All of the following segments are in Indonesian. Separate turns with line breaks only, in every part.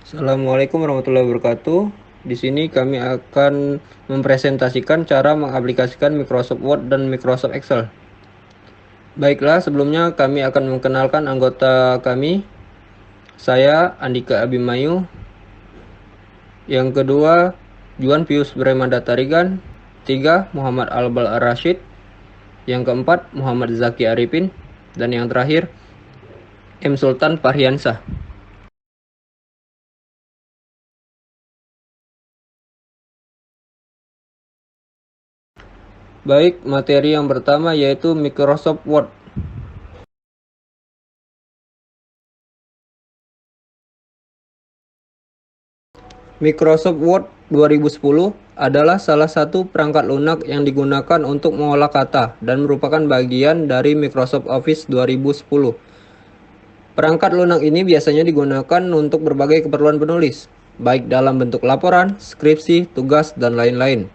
Assalamualaikum warahmatullahi wabarakatuh. Di sini kami akan mempresentasikan cara mengaplikasikan Microsoft Word dan Microsoft Excel. Baiklah, sebelumnya kami akan mengenalkan anggota kami. Saya Andika Abimayu. Yang kedua, Juan Pius Bremanda Tarigan. Tiga, Muhammad Albal Rashid. Yang keempat, Muhammad Zaki Arifin. Dan yang terakhir, M. Sultan Parhiansah. Baik, materi yang pertama yaitu Microsoft Word. Microsoft Word 2010 adalah salah satu perangkat lunak yang digunakan untuk mengolah kata dan merupakan bagian dari Microsoft Office 2010. Perangkat lunak ini biasanya digunakan untuk berbagai keperluan penulis, baik dalam bentuk laporan, skripsi, tugas, dan lain-lain.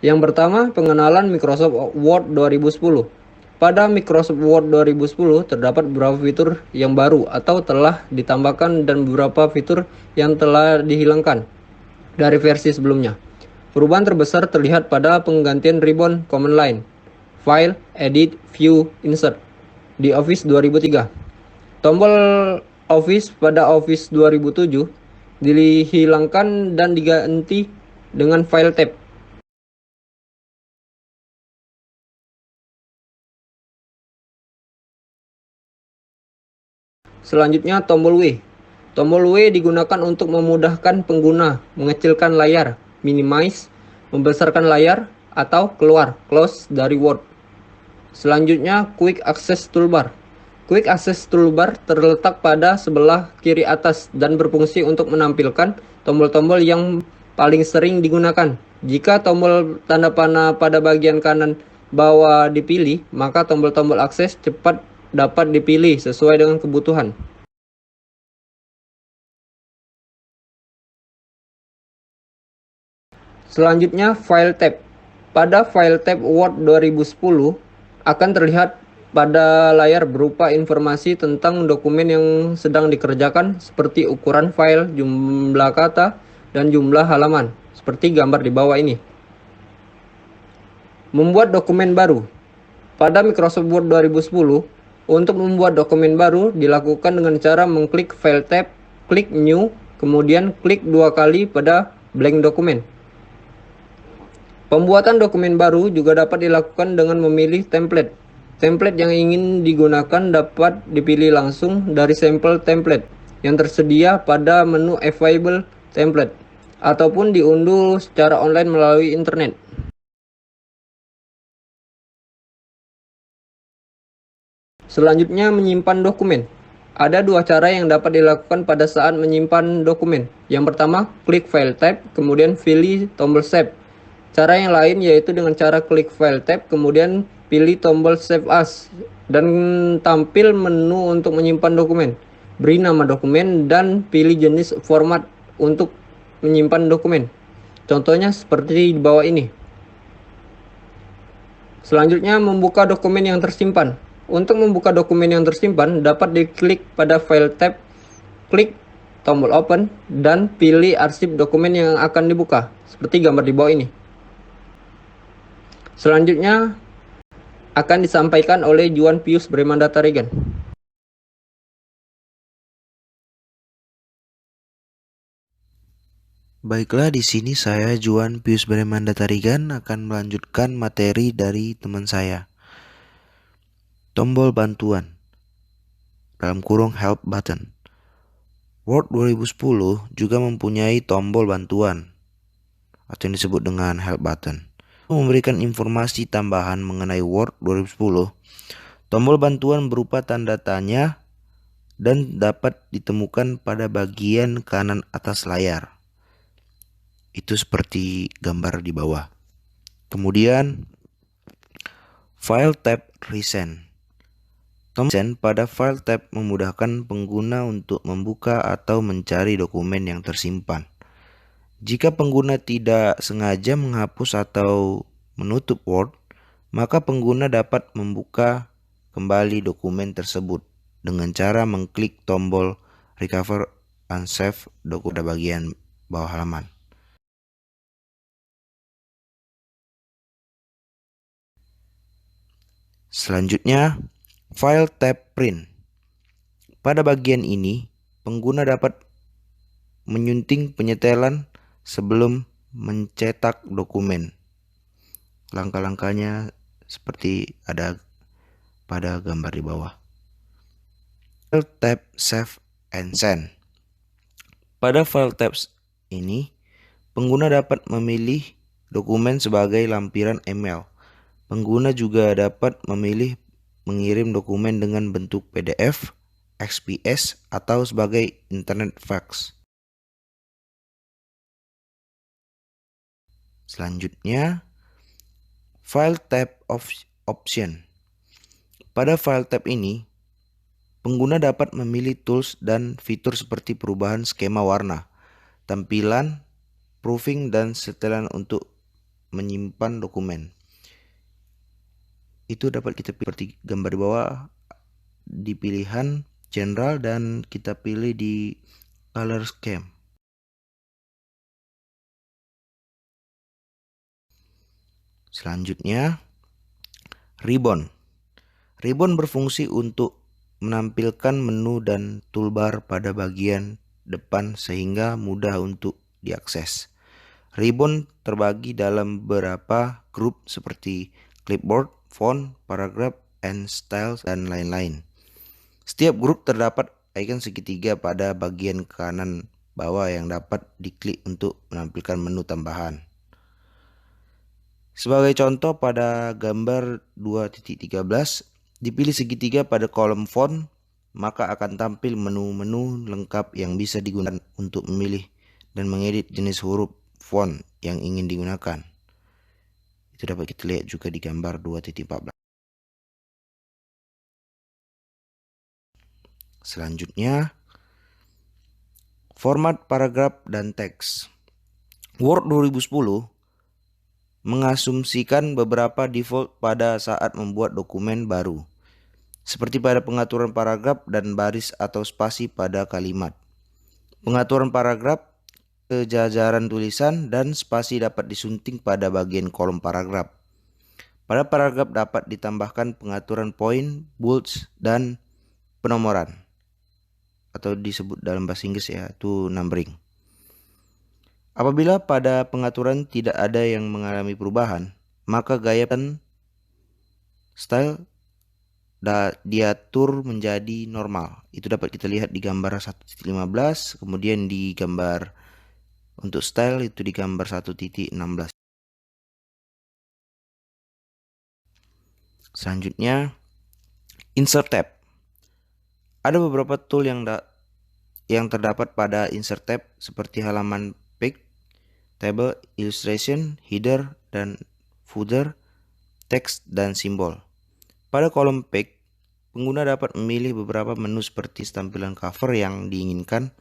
Yang pertama, pengenalan Microsoft Word 2010. Pada Microsoft Word 2010 terdapat beberapa fitur yang baru atau telah ditambahkan dan beberapa fitur yang telah dihilangkan dari versi sebelumnya. Perubahan terbesar terlihat pada penggantian ribbon command line, file, edit, view, insert di Office 2003. Tombol Office pada Office 2007 dihilangkan dan diganti dengan File tab. Selanjutnya tombol W. Tombol W digunakan untuk memudahkan pengguna mengecilkan layar, minimize, membesarkan layar, atau keluar, close dari Word. Selanjutnya Quick Access Toolbar. Quick Access Toolbar terletak pada sebelah kiri atas dan berfungsi untuk menampilkan tombol-tombol yang paling sering digunakan. Jika tombol tanda panah pada bagian kanan bawah dipilih, maka tombol-tombol akses cepat dapat dipilih sesuai dengan kebutuhan. Selanjutnya File tab. Pada File tab Word 2010 akan terlihat pada layar berupa informasi tentang dokumen yang sedang dikerjakan seperti ukuran file, jumlah kata, dan jumlah halaman, seperti gambar di bawah ini. Membuat dokumen baru. Pada Microsoft Word 2010, untuk membuat dokumen baru dilakukan dengan cara mengklik File tab, klik New, kemudian klik dua kali pada blank dokumen. Pembuatan dokumen baru juga dapat dilakukan dengan memilih template. Template yang ingin digunakan dapat dipilih langsung dari sampel template yang tersedia pada menu Available Template ataupun diunduh secara online melalui internet. Selanjutnya, menyimpan dokumen. Ada dua cara yang dapat dilakukan pada saat menyimpan dokumen. Yang pertama, klik File tab, kemudian pilih tombol Save. Cara yang lain yaitu dengan cara klik File tab, kemudian pilih tombol Save As, dan tampil menu untuk menyimpan dokumen. Beri nama dokumen dan pilih jenis format untuk menyimpan dokumen. Contohnya seperti di bawah ini. Selanjutnya, membuka dokumen yang tersimpan. Untuk membuka dokumen yang tersimpan, dapat diklik pada File tab, klik tombol Open, dan pilih arsip dokumen yang akan dibuka, seperti gambar di bawah ini. Selanjutnya, akan disampaikan oleh Juan Pius Bremanda Tarigan.
Baiklah, di sini saya Juan Pius Bremanda Tarigan akan melanjutkan materi dari teman saya. Tombol bantuan dalam kurung help button. Word 2010 juga mempunyai tombol bantuan atau yang disebut dengan help button. Memberikan informasi tambahan mengenai Word 2010, tombol bantuan berupa tanda tanya dan dapat ditemukan pada bagian kanan atas layar. Itu seperti gambar di bawah. Kemudian File tab Resend. Tombol pada File tab memudahkan pengguna untuk membuka atau mencari dokumen yang tersimpan. Jika pengguna tidak sengaja menghapus atau menutup Word, maka pengguna dapat membuka kembali dokumen tersebut dengan cara mengklik tombol Recover unsave dokumen pada bagian bawah halaman. Selanjutnya, File tab Print. Pada bagian ini, pengguna dapat menyunting penyetelan sebelum mencetak dokumen. Langkah-langkahnya seperti ada pada gambar di bawah. File tab Save and Send. Pada file tabs ini, pengguna dapat memilih dokumen sebagai lampiran email. Pengguna juga dapat memilih mengirim dokumen dengan bentuk PDF, XPS, atau sebagai internet fax. Selanjutnya, File tab Option. Pada file tab ini, pengguna dapat memilih tools dan fitur seperti perubahan skema warna, tampilan, proofing, dan setelan untuk menyimpan dokumen. Itu dapat kita pilih seperti gambar di bawah di pilihan general dan kita pilih di color scheme. Selanjutnya, ribbon. Ribbon berfungsi untuk menampilkan menu dan toolbar pada bagian depan sehingga mudah untuk diakses. Ribbon terbagi dalam beberapa grup seperti clipboard, font, paragraph, and style, dan lain-lain. Setiap grup terdapat icon segitiga pada bagian kanan bawah yang dapat diklik untuk menampilkan menu tambahan. Sebagai contoh, pada gambar 2.13, dipilih segitiga pada kolom font, maka akan tampil menu-menu lengkap yang bisa digunakan untuk memilih dan mengedit jenis huruf font yang ingin digunakan. Itu dapat kita lihat juga di gambar 2.14. Selanjutnya, format paragraf dan teks. Word 2010 mengasumsikan beberapa default pada saat membuat dokumen baru, seperti pada pengaturan paragraf dan baris atau spasi pada kalimat. Pengaturan paragraf, kejajaran tulisan, dan spasi dapat disunting pada bagian kolom paragraf. Pada paragraf dapat ditambahkan pengaturan poin, bold, dan penomoran, atau disebut dalam bahasa Inggris yaitu numbering. Apabila pada pengaturan tidak ada yang mengalami perubahan, maka gaya dan style diatur menjadi normal. Itu dapat kita lihat di gambar 1.15, kemudian di gambar untuk style itu di gambar 1.16. Selanjutnya, insert tab. Ada beberapa tool yang terdapat pada insert tab seperti halaman page, table, illustration, header, dan footer, teks, dan simbol. Pada kolom page, pengguna dapat memilih beberapa menu seperti tampilan cover yang diinginkan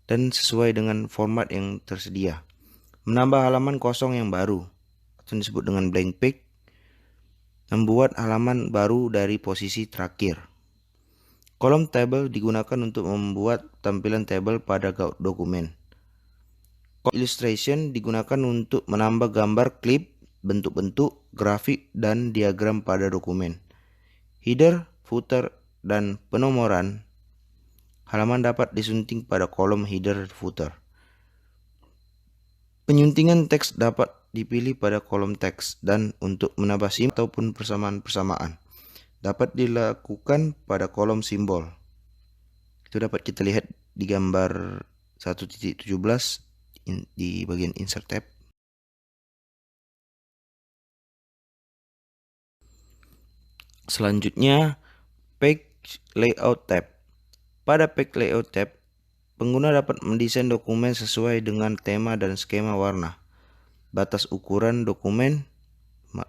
dan sesuai dengan format yang tersedia. Menambah halaman kosong yang baru, atau disebut dengan blank page, membuat halaman baru dari posisi terakhir. Kolom table digunakan untuk membuat tampilan table pada dokumen. Illustration digunakan untuk menambah gambar, klip, bentuk-bentuk, grafik, dan diagram pada dokumen. Header, footer, dan penomoran halaman dapat disunting pada kolom header footer. Penyuntingan teks dapat dipilih pada kolom teks dan untuk menambah simbol ataupun persamaan-persamaan dapat dilakukan pada kolom simbol. Itu dapat kita lihat di gambar 1.17 di bagian insert tab. Selanjutnya, page layout tab. Pada page layout tab, pengguna dapat mendesain dokumen sesuai dengan tema dan skema warna, batas ukuran dokumen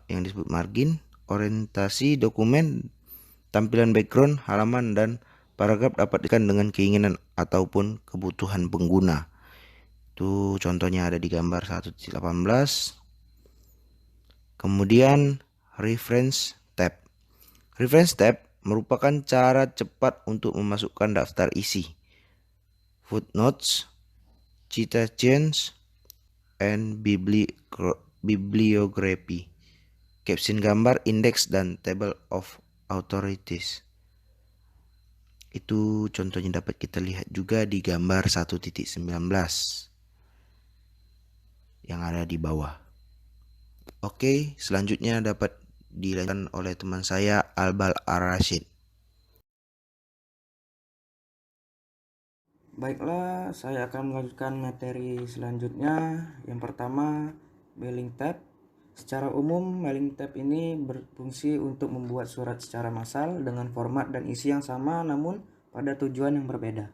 yang disebut margin, orientasi dokumen, tampilan background, halaman, dan paragraf dapat dikatakan dengan keinginan ataupun kebutuhan pengguna. Itu contohnya ada di gambar 1.18. Kemudian reference tab. Reference tab merupakan cara cepat untuk memasukkan daftar isi, footnotes, citations, and bibliography, caption gambar, index, dan table of authorities. Itu contohnya dapat kita lihat juga di gambar 1.19 yang ada di bawah. Oke, selanjutnya dapat dilanjutkan oleh teman saya Albal Ar-Rashid.
Baiklah, saya akan melanjutkan materi selanjutnya. Yang pertama, mailing tab. Secara umum, mailing tab ini berfungsi untuk membuat surat secara massal dengan format dan isi yang sama namun pada tujuan yang berbeda.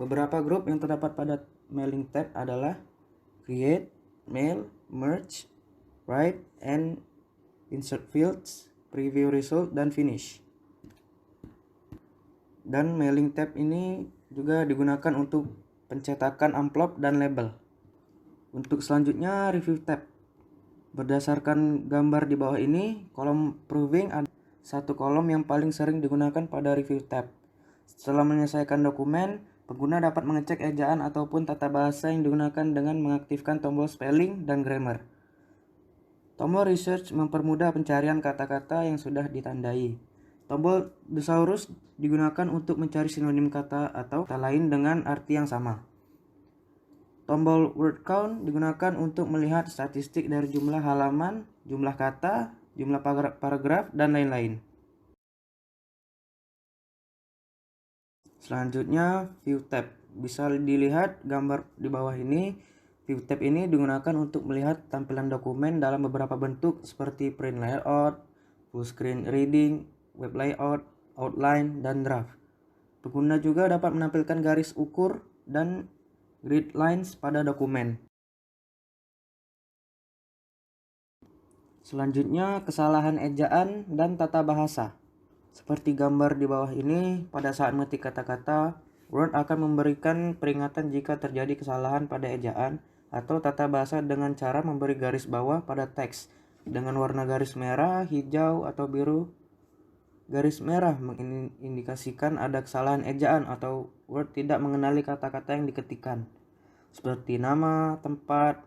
Beberapa grup yang terdapat pada mailing tab adalah create, mail, merge, write, and insert fields, preview result, dan finish. Dan mailing tab ini juga digunakan untuk pencetakan amplop dan label. Untuk selanjutnya, review tab. Berdasarkan gambar di bawah ini, kolom proving ada satu kolom yang paling sering digunakan pada review tab. Setelah menyelesaikan dokumen, pengguna dapat mengecek ejaan ataupun tata bahasa yang digunakan dengan mengaktifkan tombol spelling dan grammar. Tombol research mempermudah pencarian kata-kata yang sudah ditandai. Tombol thesaurus digunakan untuk mencari sinonim kata atau kata lain dengan arti yang sama. Tombol word count digunakan untuk melihat statistik dari jumlah halaman, jumlah kata, jumlah paragraf, dan lain-lain. Selanjutnya, view tab. Bisa dilihat gambar di bawah ini. View tab ini digunakan untuk melihat tampilan dokumen dalam beberapa bentuk seperti print layout, full screen reading, web layout, outline, dan draft. Pengguna juga dapat menampilkan garis ukur dan grid lines pada dokumen. Selanjutnya, kesalahan ejaan dan tata bahasa. Seperti gambar di bawah ini, pada saat mengetik kata-kata, Word akan memberikan peringatan jika terjadi kesalahan pada ejaan atau tata bahasa dengan cara memberi garis bawah pada teks dengan warna garis merah, hijau, atau biru. Garis merah mengindikasikan ada kesalahan ejaan atau Word tidak mengenali kata-kata yang diketikkan, seperti nama, tempat.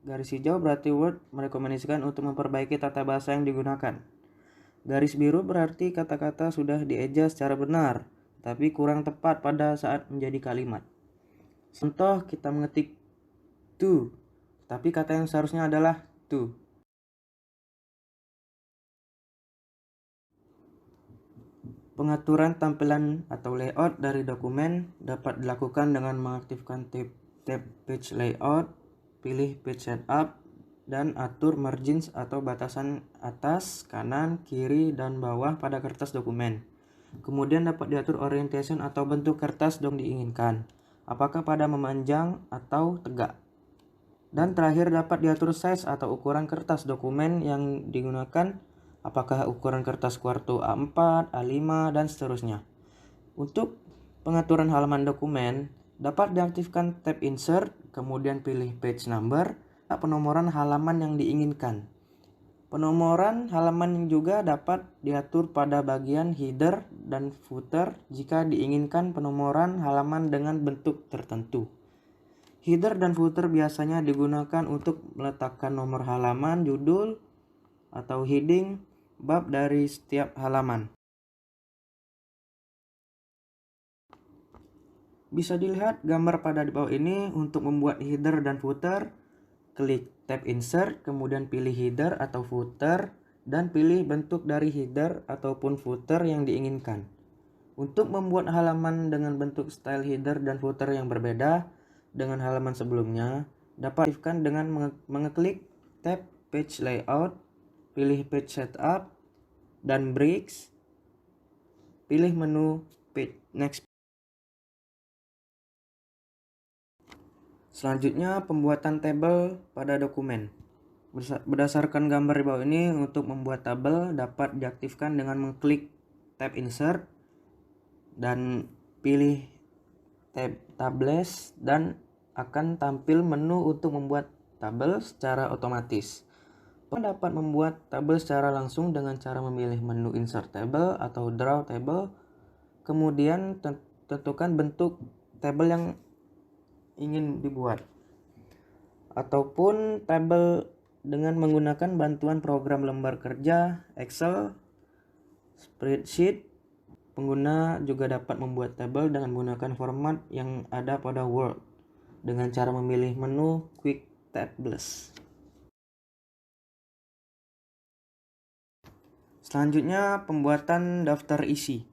Garis hijau berarti Word merekomendasikan untuk memperbaiki tata bahasa yang digunakan. Garis biru berarti kata-kata sudah dieja secara benar, tapi kurang tepat pada saat menjadi kalimat. Contoh, kita mengetik to, tapi kata yang seharusnya adalah to. Pengaturan tampilan atau layout dari dokumen dapat dilakukan dengan mengaktifkan tab page layout, pilih page setup, dan atur margins atau batasan atas, kanan, kiri, dan bawah pada kertas dokumen. Kemudian dapat diatur orientation atau bentuk kertas yang diinginkan, apakah pada memanjang atau tegak. Dan terakhir dapat diatur size atau ukuran kertas dokumen yang digunakan, apakah ukuran kertas kuarto A4, A5, dan seterusnya. Untuk pengaturan halaman dokumen, dapat diaktifkan tab insert, kemudian pilih page number, penomoran halaman yang diinginkan. Penomoran halaman juga dapat diatur pada bagian header dan footer jika diinginkan penomoran halaman dengan bentuk tertentu. Header dan footer biasanya digunakan untuk meletakkan nomor halaman, judul, atau heading bab dari setiap halaman. Bisa dilihat gambar pada di bawah ini. Untuk membuat header dan footer, klik tab insert, kemudian pilih header atau footer, dan pilih bentuk dari header ataupun footer yang diinginkan. Untuk membuat halaman dengan bentuk style header dan footer yang berbeda dengan halaman sebelumnya, dapat diaktifkan dengan mengeklik tab page layout, pilih page setup, dan breaks, pilih menu page next. Selanjutnya, pembuatan tabel pada dokumen. Berdasarkan gambar di bawah ini, untuk membuat tabel dapat diaktifkan dengan mengklik tab insert dan pilih tab tables, dan akan tampil menu untuk membuat tabel secara otomatis. Dapat membuat tabel secara langsung dengan cara memilih menu insert table atau draw table, kemudian tentukan bentuk tabel yang ingin dibuat, ataupun tabel dengan menggunakan bantuan program lembar kerja, Excel, spreadsheet. Pengguna juga dapat membuat tabel dengan menggunakan format yang ada pada Word dengan cara memilih menu Quick Tables. Selanjutnya, pembuatan daftar isi.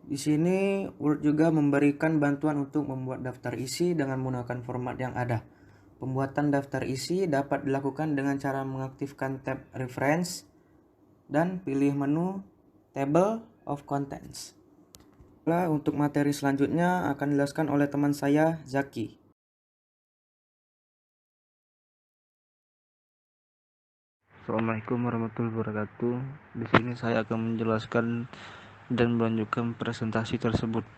Di sini Word juga memberikan bantuan untuk membuat daftar isi dengan menggunakan format yang ada. Pembuatan daftar isi dapat dilakukan dengan cara mengaktifkan tab Reference dan pilih menu Table of Contents. Untuk materi selanjutnya akan dijelaskan oleh teman saya, Zaki.
Assalamualaikum warahmatullahi wabarakatuh. Di sini saya akan menjelaskan dan melanjutkan presentasi tersebut.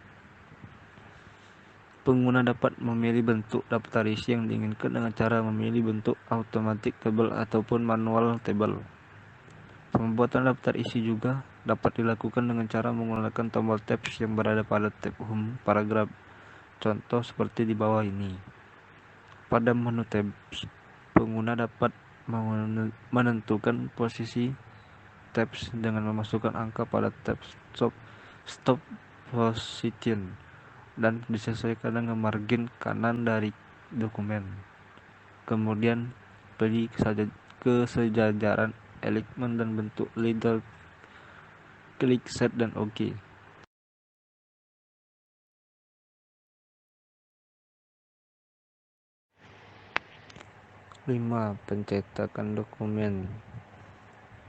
Pengguna dapat memilih bentuk daftar isi yang diinginkan dengan cara memilih bentuk automatic table ataupun manual table. Pembuatan daftar isi juga dapat dilakukan dengan cara menggunakan tombol tabs yang berada pada tab home paragraf. Contoh seperti di bawah ini. Pada menu tabs, pengguna dapat menentukan posisi tabs dengan memasukkan angka pada tab stop position dan disesuaikan dengan margin kanan dari dokumen. Kemudian pilih kesejajaran elemen dan bentuk leader, klik set dan OK. 5. Pencetakan dokumen.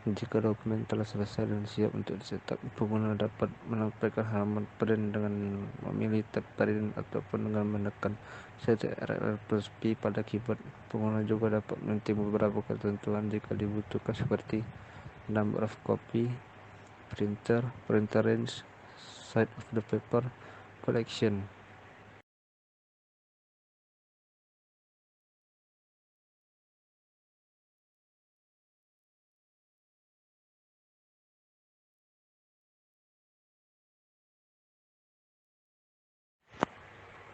Jika dokumen telah selesai dan siap untuk dicetak, pengguna dapat menampilkan halaman print dengan memilih tab print ataupun dengan menekan Ctrl+P pada keyboard. Pengguna juga dapat mengetik beberapa ketentuan jika dibutuhkan seperti number of copy, printer range, size of the paper, collection.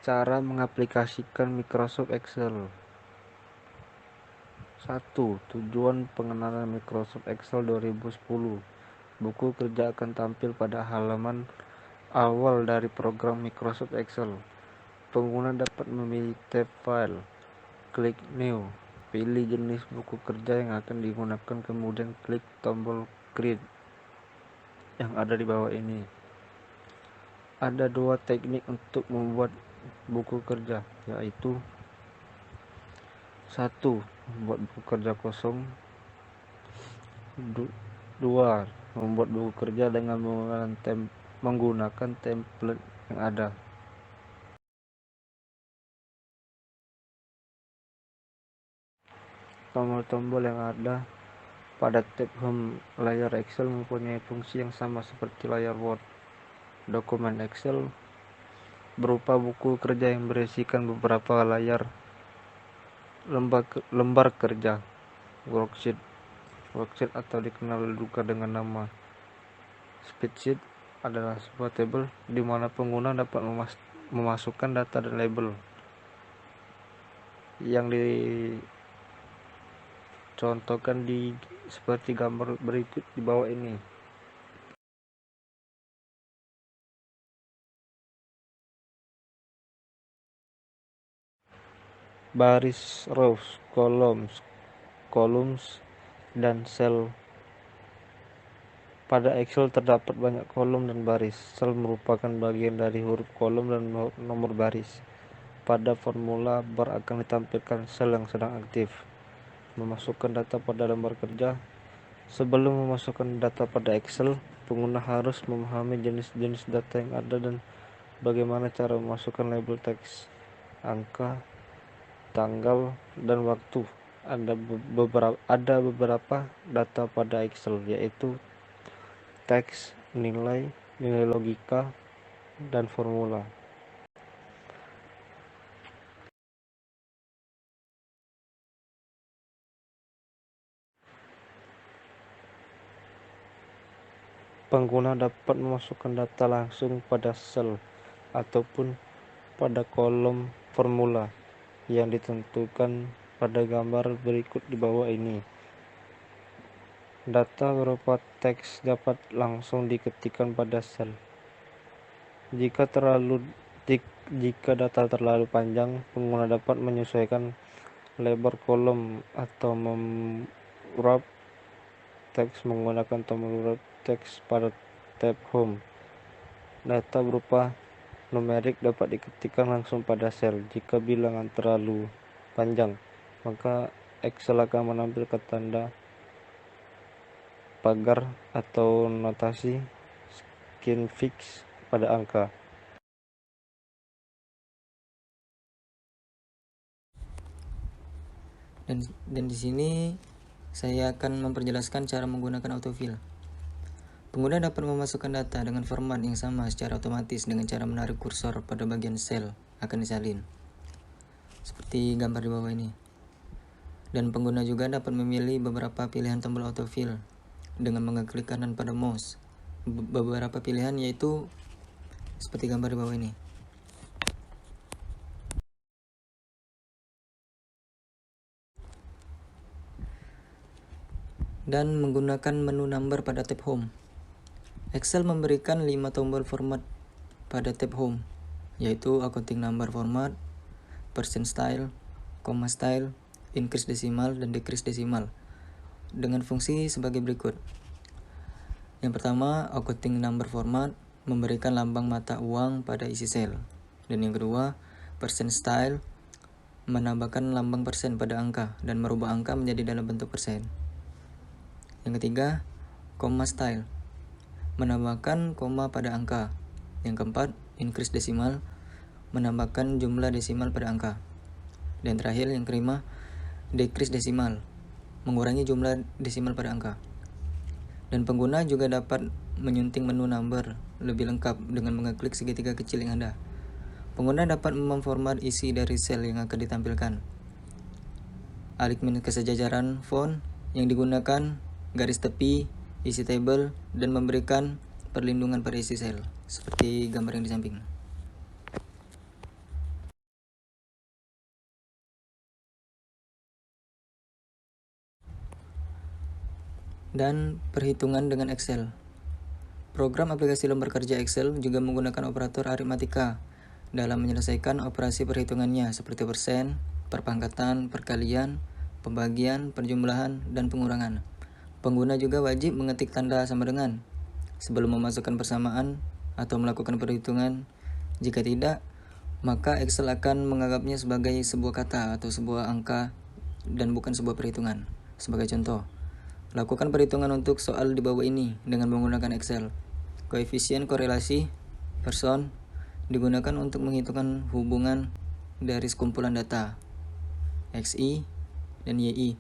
Cara mengaplikasikan Microsoft Excel. 1. Tujuan pengenalan Microsoft Excel 2010. Buku kerja akan tampil pada halaman awal dari program Microsoft Excel. Pengguna dapat memilih tab File, klik New, pilih jenis buku kerja yang akan digunakan, kemudian klik tombol Create yang ada di bawah ini. Ada 2 teknik untuk membuat buku kerja, yaitu 1. Membuat buku kerja kosong. 2. Membuat buku kerja dengan menggunakan template yang ada. Tombol-tombol yang ada pada tab Home layar Excel mempunyai fungsi yang sama seperti layar Word. Dokumen Excel berupa buku kerja yang berisikan beberapa lembar kerja, worksheet atau dikenal juga dengan nama spreadsheet adalah sebuah tabel di mana pengguna dapat memasukkan data dan label yang dicontohkan seperti gambar berikut di bawah ini. Baris, rows, columns, dan sel. Pada Excel terdapat banyak kolom dan baris. Sel merupakan bagian dari huruf kolom dan nomor baris. Pada formula bar akan ditampilkan sel yang sedang aktif. Memasukkan data pada lembar kerja. Sebelum memasukkan data pada Excel, pengguna harus memahami jenis-jenis data yang ada dan bagaimana cara memasukkan label teks, angka, tanggal, dan waktu. Ada beberapa data pada Excel, yaitu teks, nilai logika, dan formula. Pengguna dapat memasukkan data langsung pada sel ataupun pada kolom formula yang ditentukan pada gambar berikut di bawah ini. Data berupa teks dapat langsung diketikkan pada sel. Jika data terlalu panjang, pengguna dapat menyesuaikan lebar kolom atau mengurap teks menggunakan tombol urut teks pada tab Home. Data berupa numerik dapat diketikkan langsung pada sel. Jika bilangan terlalu panjang, maka Excel akan menampilkan tanda pagar atau notasi scientific pada angka.
Dan di sini saya akan memperjelaskan cara menggunakan autofill. Pengguna dapat memasukkan data dengan format yang sama secara otomatis dengan cara menarik kursor pada bagian sel akan disalin, seperti gambar di bawah ini. Dan pengguna juga dapat memilih beberapa pilihan tombol autofill dengan mengeklik kanan pada mouse. Beberapa pilihan yaitu seperti gambar di bawah ini. Dan menggunakan menu number pada tab Home. Excel memberikan 5 tombol format pada tab Home, yaitu accounting number format, percent style, comma style, increase decimal, dan decrease decimal, dengan fungsi sebagai berikut. Yang pertama, accounting number format memberikan lambang mata uang pada isi sel. Dan yang kedua, percent style menambahkan lambang persen pada angka dan merubah angka menjadi dalam bentuk persen. Yang ketiga, comma style menambahkan koma pada angka. Yang keempat, increase decimal menambahkan jumlah desimal pada angka. Dan terakhir yang kelima, decrease decimal mengurangi jumlah desimal pada angka. Dan pengguna juga dapat menyunting menu number lebih lengkap dengan mengeklik segitiga kecil yang ada. Pengguna dapat memformat isi dari sel yang akan ditampilkan, alignment kesejajaran font yang digunakan, garis tepi, isi table, dan memberikan perlindungan pada isi sel, seperti gambar yang di samping. Dan perhitungan dengan Excel. Program aplikasi lembar kerja Excel juga menggunakan operator aritmatika dalam menyelesaikan operasi perhitungannya seperti persen, perpangkatan, perkalian, pembagian, penjumlahan, dan pengurangan. Pengguna juga wajib mengetik tanda sama dengan sebelum memasukkan persamaan atau melakukan perhitungan. Jika tidak, maka Excel akan menganggapnya sebagai sebuah kata atau sebuah angka dan bukan sebuah perhitungan. Sebagai contoh, lakukan perhitungan untuk soal di bawah ini dengan menggunakan Excel. Koefisien korelasi person digunakan untuk menghitungkan hubungan dari sekumpulan data XI dan YI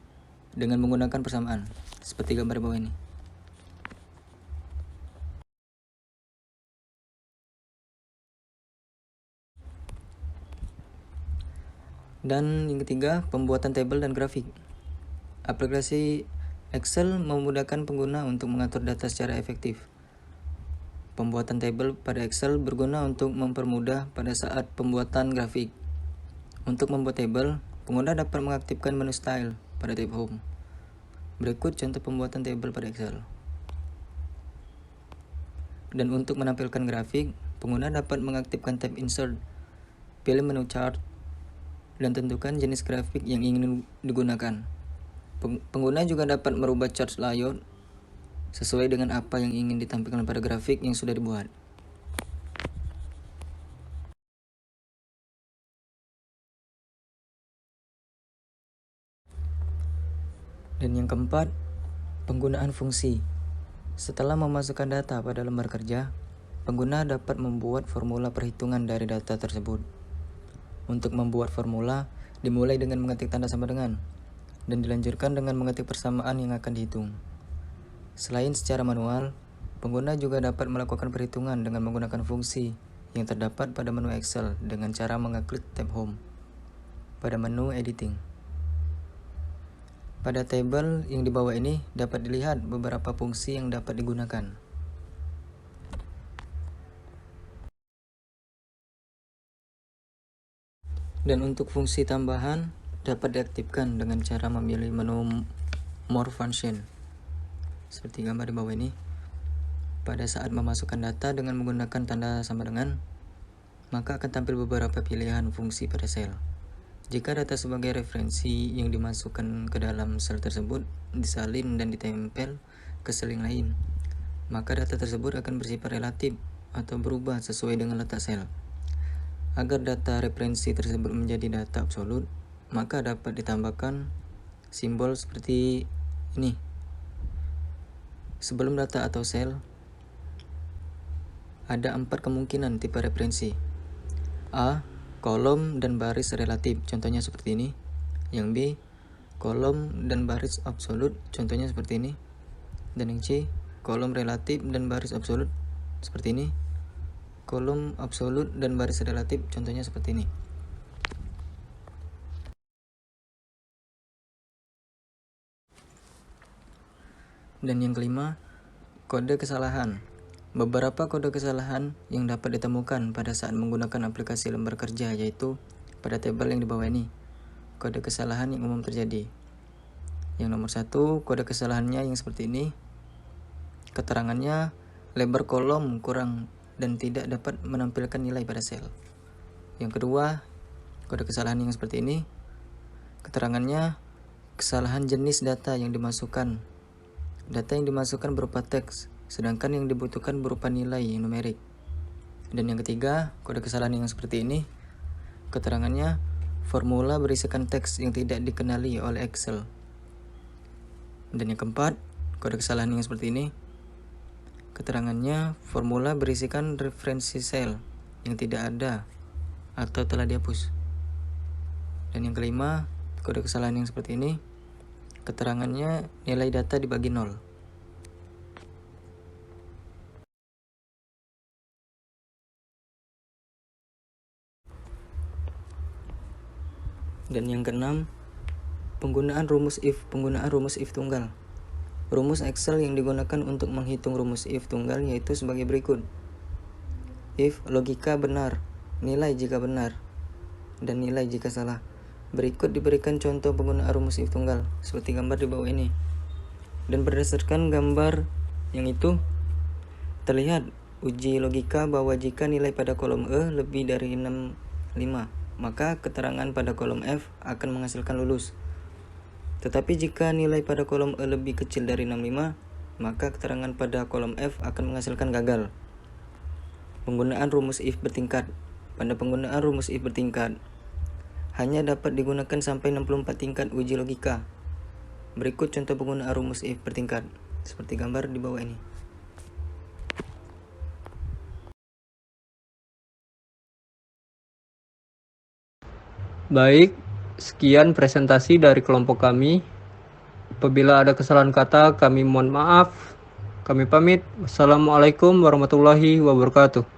dengan menggunakan persamaan, seperti gambar di bawah ini. Dan yang ketiga, pembuatan tabel dan grafik. Aplikasi Excel memudahkan pengguna untuk mengatur data secara efektif. Pembuatan tabel pada Excel berguna untuk mempermudah pada saat pembuatan grafik. Untuk membuat tabel, pengguna dapat mengaktifkan menu style pada tab Home. Berikut contoh pembuatan tabel pada Excel. Dan untuk menampilkan grafik, pengguna dapat mengaktifkan tab Insert, pilih menu Chart, dan tentukan jenis grafik yang ingin digunakan. Pengguna juga dapat merubah chart layout sesuai dengan apa yang ingin ditampilkan pada grafik yang sudah dibuat. Dan yang keempat, penggunaan fungsi. Setelah memasukkan data pada lembar kerja, pengguna dapat membuat formula perhitungan dari data tersebut. Untuk membuat formula, dimulai dengan mengetik tanda sama dengan, dan dilanjutkan dengan mengetik persamaan yang akan dihitung. Selain secara manual, pengguna juga dapat melakukan perhitungan dengan menggunakan fungsi yang terdapat pada menu Excel dengan cara mengeklik tab Home pada menu Editing. Pada tabel yang di bawah ini dapat dilihat beberapa fungsi yang dapat digunakan. Dan untuk fungsi tambahan dapat diaktifkan dengan cara memilih menu More Function seperti gambar di bawah ini. Pada saat memasukkan data dengan menggunakan tanda sama dengan, maka akan tampil beberapa pilihan fungsi pada sel. Jika data sebagai referensi yang dimasukkan ke dalam sel tersebut disalin dan ditempel ke sel yang lain, maka data tersebut akan bersifat relatif atau berubah sesuai dengan letak sel. Agar data referensi tersebut menjadi data absolut, maka dapat ditambahkan simbol seperti ini. Sebelum data atau sel, ada 4 kemungkinan tipe referensi. A. Kolom dan baris relatif, contohnya seperti ini. Yang B. Kolom dan baris absolut, contohnya seperti ini. Dan yang C. Kolom relatif dan baris absolut, seperti ini. Kolom absolut dan baris relatif, contohnya seperti ini. Dan yang kelima, kode kesalahan. Beberapa kode kesalahan yang dapat ditemukan pada saat menggunakan aplikasi lembar kerja yaitu pada tabel yang di bawah ini. Kode kesalahan yang umum terjadi. Yang nomor 1, kode kesalahannya yang seperti ini. Keterangannya lebar kolom kurang dan tidak dapat menampilkan nilai pada sel. Yang kedua, kode kesalahan yang seperti ini. Keterangannya kesalahan jenis data yang dimasukkan. Data yang dimasukkan berupa teks, sedangkan yang dibutuhkan berupa nilai numerik. Dan yang ketiga, kode kesalahan yang seperti ini. Keterangannya formula berisikan teks yang tidak dikenali oleh Excel. Dan yang keempat, kode kesalahan yang seperti ini. Keterangannya formula berisikan referensi sel yang tidak ada atau telah dihapus. Dan yang kelima, kode kesalahan yang seperti ini. Keterangannya nilai data dibagi 0. Dan yang keenam, penggunaan rumus if tunggal. Rumus Excel yang digunakan untuk menghitung rumus if tunggal yaitu sebagai berikut. If logika benar, nilai jika benar, dan nilai jika salah. Berikut diberikan contoh penggunaan rumus if tunggal seperti gambar di bawah ini. Dan berdasarkan gambar yang itu terlihat uji logika bahwa jika nilai pada kolom E lebih dari 65, maka keterangan pada kolom F akan menghasilkan lulus. Tetapi jika nilai pada kolom E lebih kecil dari 65, maka keterangan pada kolom F akan menghasilkan gagal. Penggunaan rumus if bertingkat. Pada penggunaan rumus if bertingkat, hanya dapat digunakan sampai 64 tingkat uji logika. Berikut contoh penggunaan rumus if bertingkat, seperti gambar di bawah ini.
Baik, sekian presentasi dari kelompok kami. Apabila ada kesalahan kata, kami mohon maaf. Kami pamit. Wassalamualaikum warahmatullahi wabarakatuh.